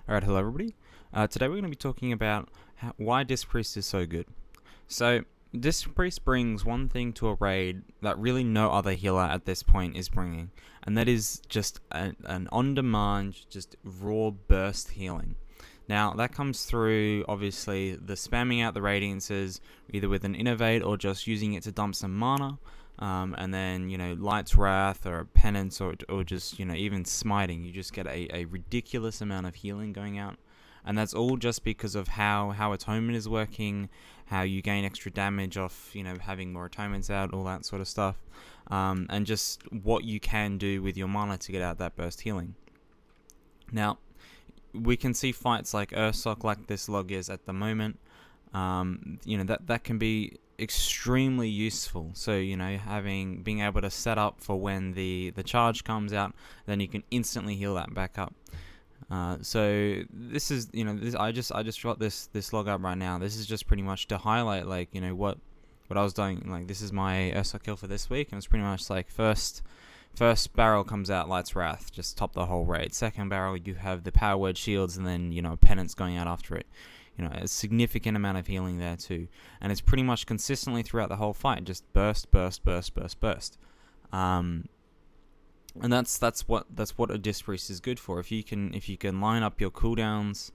Alright, hello everybody. Today we're going to be talking about why Disc Priest is so good. So, Disc Priest brings one thing to a raid that really no other healer at this point is bringing, and that is just an on-demand, just raw burst healing. Now, that comes through, obviously, the spamming out the radiances, either with an Innovate or just using it to dump some mana, and then, Light's Wrath or Penance or just, even Smiting. You just get a ridiculous amount of healing going out. And that's all just because of how Atonement is working, how you gain extra damage off, having more Atonements out, all that sort of stuff. And just what you can do with your mana to get out that burst healing. Now, we can see fights like Ursoc, like this log is at the moment. That can be extremely useful. So being able to set up for when the charge comes out, then you can instantly heal that back up. So this is I just got this log up right now. This is just pretty much to highlight what I was doing. Like, this is my Ursoc kill for this week, and it's pretty much like first barrel comes out, Light's Wrath, just top the whole raid. Second barrel, you have the power word shields, and then Penance going out after it. A significant amount of healing there too, and it's pretty much consistently throughout the whole fight, just burst. And that's what a Disc Priest is good for. If you can line up your cooldowns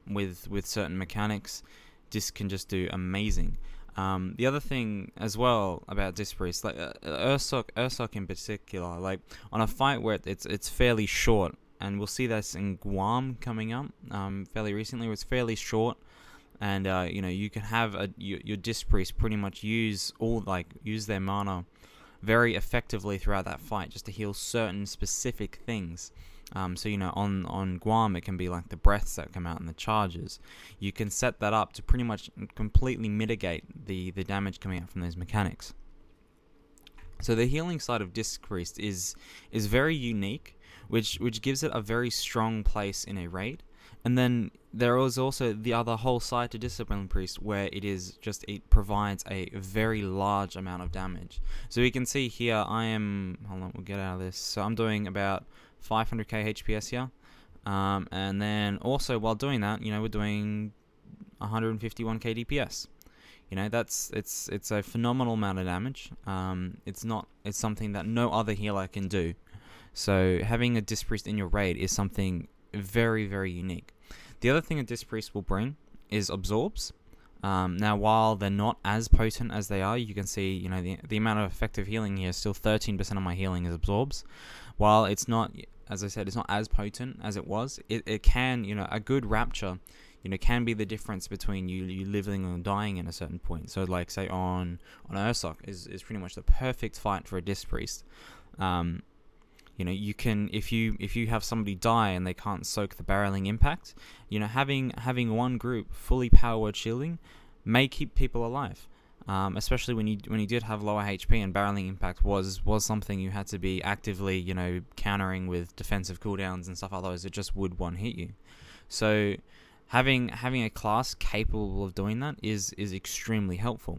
with certain mechanics, Disc can just do amazing. The other thing as well about Disc Priest, like Ursoc in particular, like on a fight where it's fairly short, and we'll see this in Guam coming up fairly recently, where it's fairly short, and you can have your Disc Priest pretty much use their mana very effectively throughout that fight, just to heal certain specific things. So on Guam, it can be like the breaths that come out and the charges. You can set that up to pretty much completely mitigate the damage coming out from those mechanics. So the healing side of Disc Priest is very unique, which gives it a very strong place in a raid. And then there is also the other whole side to Discipline Priest, where it provides a very large amount of damage. So we can see here, we'll get out of this. So I'm doing about 500k HPS here. And then also while doing that, we're doing 151k DPS. It's a phenomenal amount of damage. It's something that no other healer can do. So having a Disc Priest in your raid is something very, very unique. The other thing a Disc Priest will bring is absorbs. Now, while they're not as potent as they are, you can see, the amount of effective healing here, still 13% of my healing is absorbs. While it's not, as I said, it's not as potent as it was, it can, a good rapture, can be the difference between you living or dying at a certain point. So, like, say, on Ursoc is pretty much the perfect fight for a Disc Priest. You can, if you have somebody die and they can't soak the barreling impact, having one group fully power word shielding may keep people alive. Especially when you did have lower HP and barreling impact was something you had to be actively, countering with defensive cooldowns and stuff, otherwise it just would one hit you. So having a class capable of doing that is extremely helpful.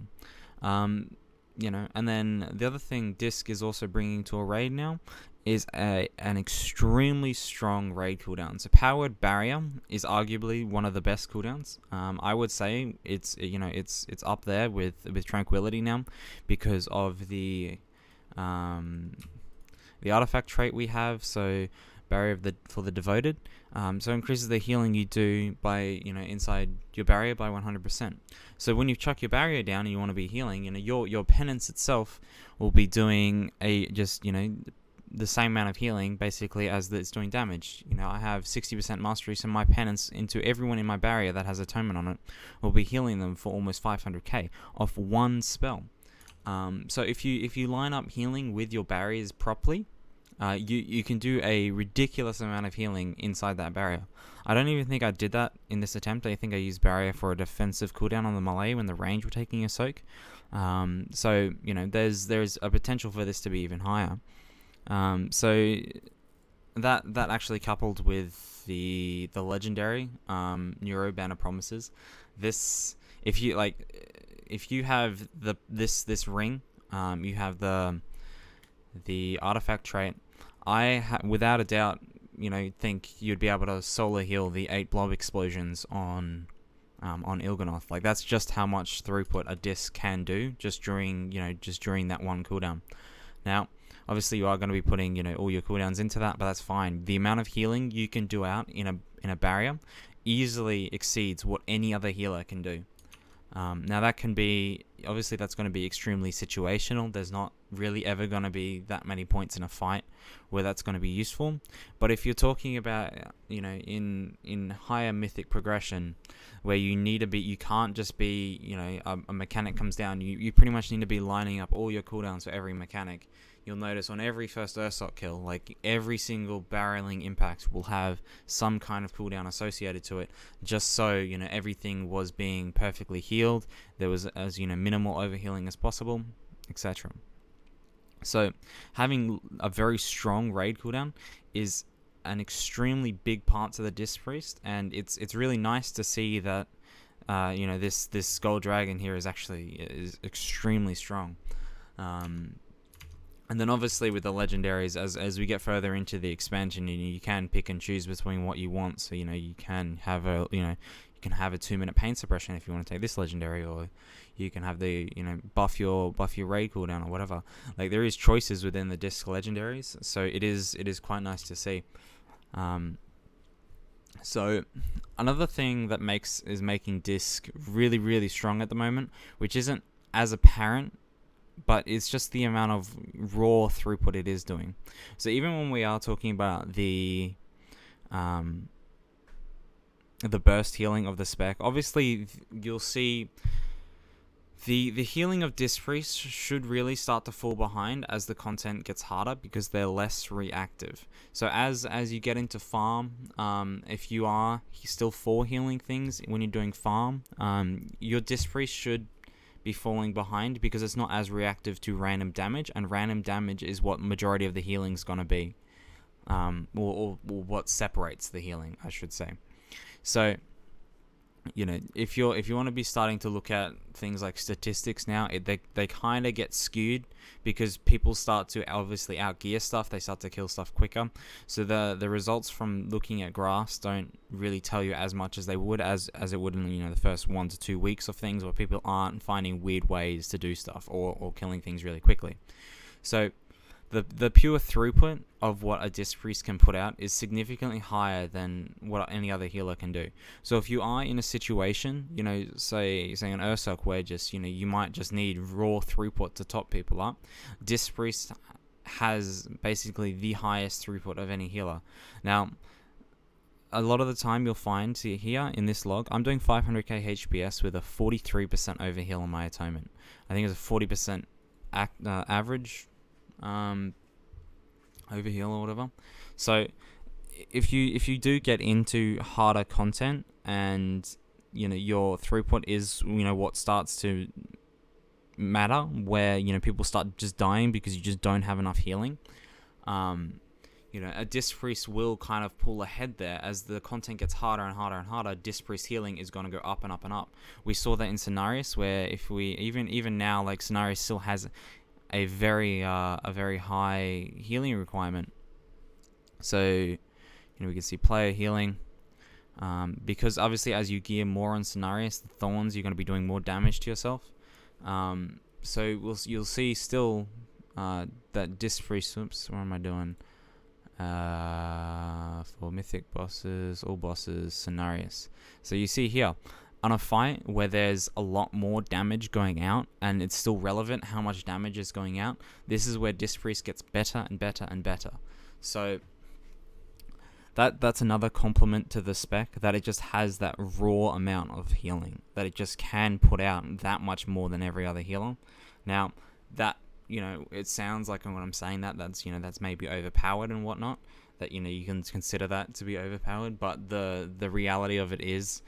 And then the other thing Disc is also bringing to a raid now is an extremely strong raid cooldown. So Powered Barrier is arguably one of the best cooldowns. I would say it's up there with Tranquility now, because of the artifact trait we have. So Barrier for the Devoted, so increases the healing you do by inside your barrier by 100%. So when you chuck your barrier down and you want to be healing, your Penance itself will be doing the same amount of healing basically as it's doing damage. I have 60% mastery, so my Penance into everyone in my barrier that has Atonement on it will be healing them for almost 500k off one spell. So if you line up healing with your barriers properly, you can do a ridiculous amount of healing inside that barrier. I don't even think I did that in this attempt. I think I used barrier for a defensive cooldown on the melee when the range were taking a soak. So there's a potential for this to be even higher. So that actually coupled with the legendary Neuro Banner Promises, this if you have this ring, you have the artifact trait. Without a doubt, think you'd be able to solo heal the 8 blob explosions on Il'gynoth. Like, that's just how much throughput a disc can do just during that one cooldown. Now, obviously you are going to be putting all your cooldowns into that, but that's fine. The amount of healing you can do out in a barrier easily exceeds what any other healer can do. Now that can be, obviously that's going to be extremely situational. There's not really ever going to be that many points in a fight where that's going to be useful. But if you're talking about, in higher mythic progression, where you can't just be, a mechanic comes down, you pretty much need to be lining up all your cooldowns for every mechanic. You'll notice on every first Ursoc kill, like every single barreling impact will have some kind of cooldown associated to it, just so everything was being perfectly healed. There was as minimal overhealing as possible, etc. So having a very strong raid cooldown is an extremely big part to the Disc Priest, and it's really nice to see that this Gold Dragon here is extremely strong. And then obviously with the legendaries, as we get further into the expansion, you can pick and choose between what you want. So you can have a 2-minute pain suppression if you want to take this legendary, or you can have the buff your raid cooldown or whatever. Like, there is choices within the disc legendaries, so it is quite nice to see. So another thing that is making disc really, really strong at the moment, which isn't as apparent, but it's just the amount of raw throughput it is doing. So even when we are talking about the burst healing of the spec, obviously you'll see the healing of Disc Priest should really start to fall behind as the content gets harder, because they're less reactive. So as you get into farm, if you are still 4 healing things when you're doing farm, your Disc Priest should be falling behind, because it's not as reactive to random damage, and random damage is what majority of the healing's gonna be, or what separates the healing, I should say. So if you want to be starting to look at things like statistics now, they kind of get skewed, because people start to obviously outgear stuff. They start to kill stuff quicker, so the results from looking at graphs don't really tell you as much as they would as it would in the first 1 to 2 weeks of things, where people aren't finding weird ways to do stuff or killing things really quickly. So the pure throughput of what a Disc Priest can put out is significantly higher than what any other healer can do. So if you are in a situation, say an Ursoc, where just you might just need raw throughput to top people up, Disc Priest has basically the highest throughput of any healer. Now, a lot of the time you'll find, see here in this log, I'm doing 500k HPS with a 43% overheal on my atonement. I think it's a 40% average overheal or whatever. So if you do get into harder content, and your throughput is what starts to matter, where people start just dying because you just don't have enough healing, a Disc Priest will kind of pull ahead there. As the content gets harder and harder and harder, Disc Priest healing is going to go up and up and up. We saw that in Cenarius, where if we even now, like, Cenarius still has a very high healing requirement. So we can see player healing, because obviously as you gear more on Cenarius, the Thorns, you're going to be doing more damage to yourself. So you'll see still that Disc Priest. Oops, what am I doing? For mythic bosses, all bosses, Cenarius. So you see here, on a fight where there's a lot more damage going out, and it's still relevant how much damage is going out, this is where Disc Priest gets better and better and better. So that's another compliment to the spec, that it just has that raw amount of healing, that it just can put out that much more than every other healer. Now, that it sounds like, when I'm saying that's maybe overpowered and whatnot, that you can consider that to be overpowered, but the reality of it is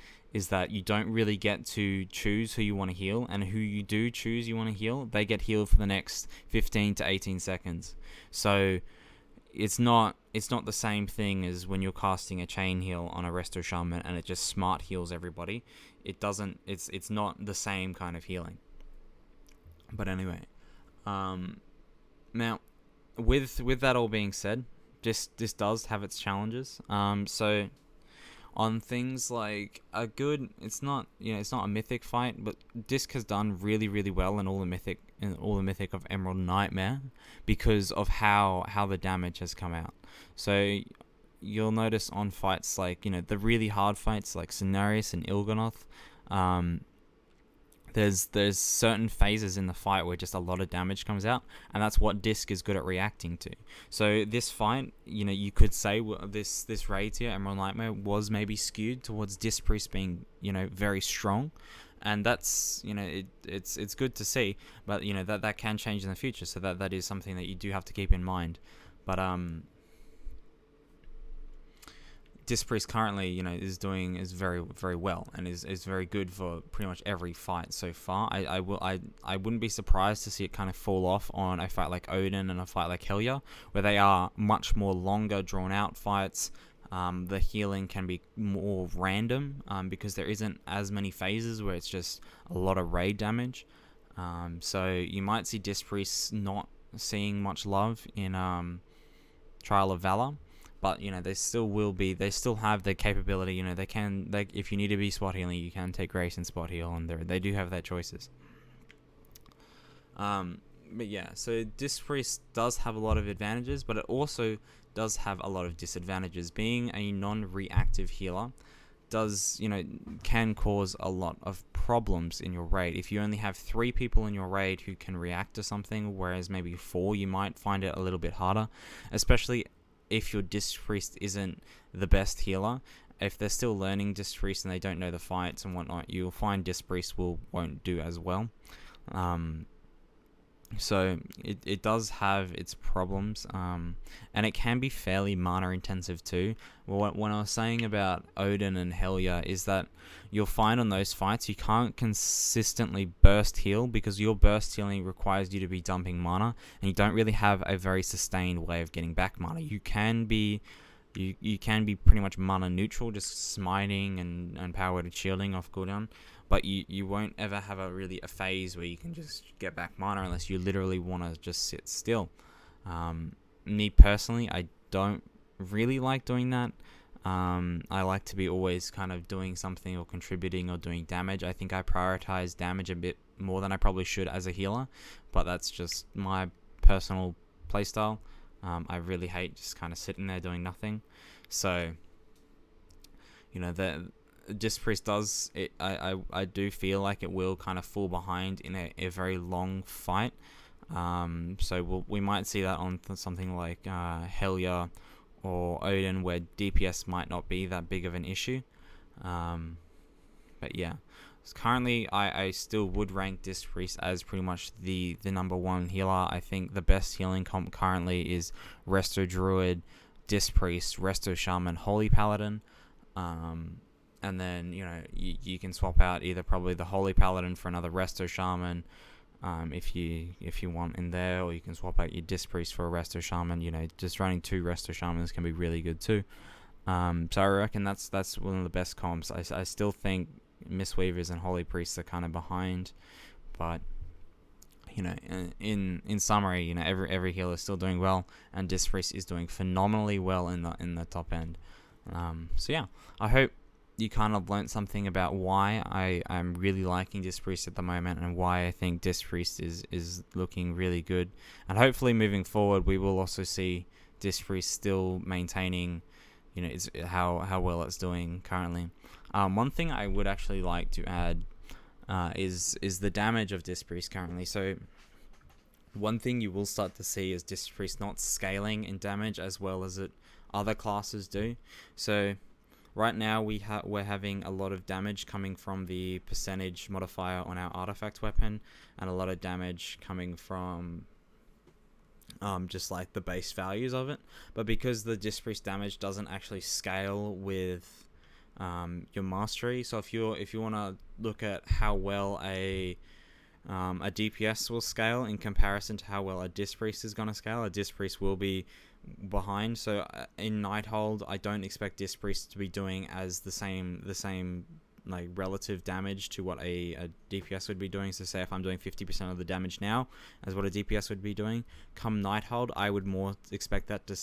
that you don't really get to choose who you want to heal, and who you do choose you want to heal, they get healed for the next 15 to 18 seconds. So it's not the same thing as when you're casting a chain heal on a Resto Shaman and it just smart heals everybody. It's not the same kind of healing. But anyway, now with that all being said, this does have its challenges. So on things like it's not it's not a mythic fight, but Disc has done really well in all the mythic of Emerald Nightmare because of how the damage has come out. So you'll notice on fights like the really hard fights like Cenarius and Il'gynoth, there's certain phases in the fight where just a lot of damage comes out, and that's what Disc is good at reacting to. So this fight, you could say this raid tier, Emerald Nightmare, was maybe skewed towards Disc Priest being very strong, and that's it's good to see, but that can change in the future. So that is something that you do have to keep in mind. But Disc Priest currently, is very well and is very good for pretty much every fight so far. I wouldn't be surprised to see it kind of fall off on a fight like Odin and a fight like Helya, where they are much more longer, drawn out fights. The healing can be more random because there isn't as many phases where it's just a lot of raid damage. So you might see Disc Priest not seeing much love in Trial of Valor. But they still will be. They still have the capability. If you need to be spot healing, you can take Grace and spot heal, and they do have their choices. But yeah, so Disc Priest does have a lot of advantages, but it also does have a lot of disadvantages. Being a non-reactive healer can cause a lot of problems in your raid. If you only have 3 people in your raid who can react to something, whereas maybe 4, you might find it a little bit harder, especially if your Disc Priest isn't the best healer. If they're still learning Disc Priest and they don't know the fights and whatnot, you'll find Disc Priest won't do as well. So it does have its problems, and it can be fairly mana intensive too. When I was saying about Odin and Helya is that you'll find on those fights you can't consistently burst heal because your burst healing requires you to be dumping mana, and you don't really have a very sustained way of getting back mana. You can be pretty much mana neutral, just smiting and power worded shielding off cooldown, but you won't ever have a phase where you can just get back mana unless you literally want to just sit still. Me personally, I don't really like doing that. I like to be always kind of doing something or contributing or doing damage. I think I prioritize damage a bit more than I probably should as a healer, but that's just my personal playstyle. I really hate just kind of sitting there doing nothing. So, the Disc Priest does it. I do feel like it will kind of fall behind in a very long fight. So we might see that on something like Helya or Odin, where DPS might not be that big of an issue. But yeah, currently I still would rank Disc Priest as pretty much the number one healer. I think the best healing comp currently is Resto Druid, Disc Priest, Resto Shaman, Holy Paladin. And then you can swap out either probably the Holy Paladin for another Resto Shaman, if you want in there, or you can swap out your Disc Priest for a Resto Shaman. Just running 2 Resto Shamans can be really good too. So I reckon that's one of the best comps. I still think Mistweavers and Holy Priests are kind of behind, but in summary, every healer is still doing well, and Disc Priest is doing phenomenally well in the top end. So yeah, I hope you kind of learnt something about why I'm really liking Disc Priest at the moment, and why I think Disc Priest is looking really good. And hopefully moving forward, we will also see Disc Priest still maintaining, it's how well it's doing currently. One thing I would actually like to add is the damage of Disc Priest currently. So one thing you will start to see is Disc Priest not scaling in damage as well as other classes do. So right now we're having a lot of damage coming from the percentage modifier on our artifact weapon, and a lot of damage coming from just like the base values of it. But because the Disc Priest damage doesn't actually scale with your mastery, so if you want to look at how well a DPS will scale in comparison to how well a Disc Priest is going to scale, a Disc Priest will be behind. So in Nighthold, I don't expect Disc Priest to be doing as the same like relative damage to what a DPS would be doing. So say if I'm doing 50% of the damage now as what a DPS would be doing, come Nighthold, I would more expect that to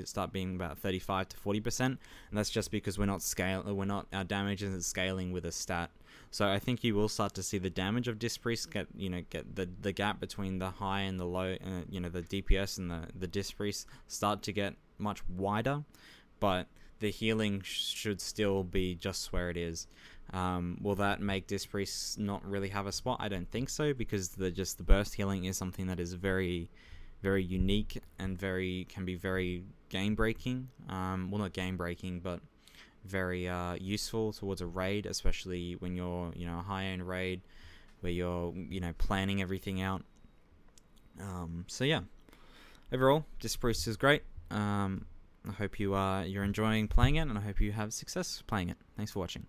start being about 35 to 40%, and that's just because our damage isn't scaling with a stat. So I think you will start to see the damage of Disc Priest get the gap between the high and the low, the DPS and the Disc Priest start to get much wider, but the healing should still be just where it is. Will that make Disc Priest not really have a spot? I don't think so, because the burst healing is something that is very, very unique and can be very game breaking. Well, not game breaking, but very useful towards a raid, especially when you're a high end raid where you're planning everything out. So yeah, overall, Disc Priest is great. I hope you're enjoying playing it, and I hope you have success playing it. Thanks for watching.